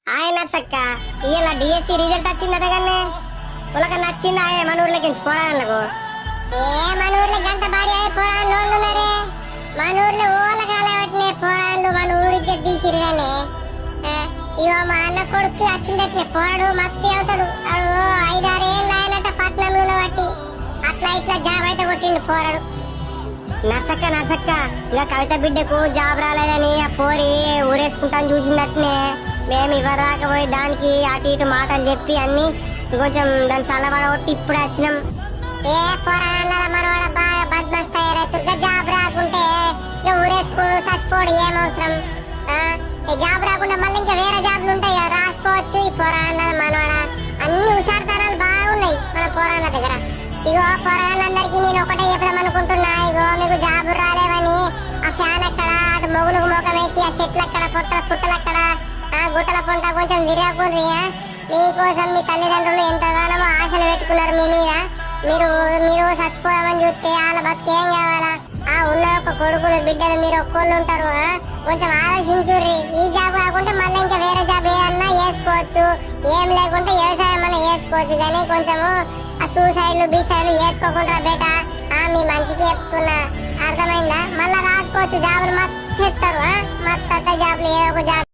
ఆయన నర్సక్క ఇవాళ DSC result వచ్చిందట కానీ ఉలక నచ్చింది ఆయన మన ఊర్లోకి పోరాళ్ళకు మన ఊర్లో గంట భారీ పోరాళ్ళు ఉన్నారే మన ఊర్లో ఓళ్ళకి రాలేవట్నే పోరాళ్ళు మన ఊరికి తీసిరు కానీ ఇగో మా అన్న కొడుకు వచ్చిందట్నే పోరాడు మత్తి అవుతాడు 5-6 ఏళ్ళు ఆయనట పట్నంలో బట్టి అట్లా ఇట్లా జాబ్ అయితే కొట్టిండు పోరాడు. నర్సక్క ఇక కవిత బిడ్డకు జాబ్ రాలేదని ఆ పోరి ఊరేసుకుంటాను చూసిందట్నే మేము ఇవ్వదాకా పోయి దానికి అటు ఇటు మాటలు చెప్పి అన్ని కొంచెం దాన్ని చల్లబడగొట్టి ఇప్పుడు వచ్చినాం. ఏ పోరాళ్ళ మనవాడ బాగా బద్మస్ తయారైతుగా జాబ్ రాకుంటే ఇక ఊరేసుకోడు చచ్చిపోడు ఏమవసరం. జాబ్ రాకుండా మళ్ళీ ఇంకా వేరే జాబ్లు ఉంటాయి కదా రాసుకోవచ్చు. ఈ పోరాళ్ళ మనవాడ అన్ని హుషారుతనాలు బాగున్నాయి మన పోరాళ్ళ దగ్గర. ఇగో పోరాళ్ళందరికీ నేను ఒకటే చెప్పదామనుకుంటున్నా, ఇగో మీకు జాబు రాలేవని ఆ ఫ్యాన్ అక్కడ అటు మొగులకు మోకం వేసి ఆ చెట్లు అక్కడ పుట్టలు అక్కడ గుట్టల పొంట కొంచెం విరగకుండ్రి. మీకోసం మీ తల్లిదండ్రులు ఎంతగానో ఆశలు పెట్టుకున్నారు మీ మీద. మీరు చచ్చిపోయామని చూస్తే వాళ్ళ బతికేం కావాలా? ఉన్న ఒక కొడుకులు బిడ్డలు మీరు ఒక్కళ్ళు ఉంటారు. కొంచెం ఆలోచించుర్రి. ఈ జాబ్ కాకుండా మళ్ళీ ఇంకా వేరే జాబ్ ఏమన్నా వేసుకోవచ్చు, ఏం లేకుంటే వ్యవసాయం అన్నా వేసుకోవచ్చు. కానీ కొంచెము ఆ సూసైడ్లు బీసైడ్లు వేసుకోకుండా బేట మీ మంచికి చెప్తున్నా, అర్థమైందా? మళ్ళా రాసుకోవచ్చు జాబులు మత్తు జాబులు ఏదో ఒక జాబ్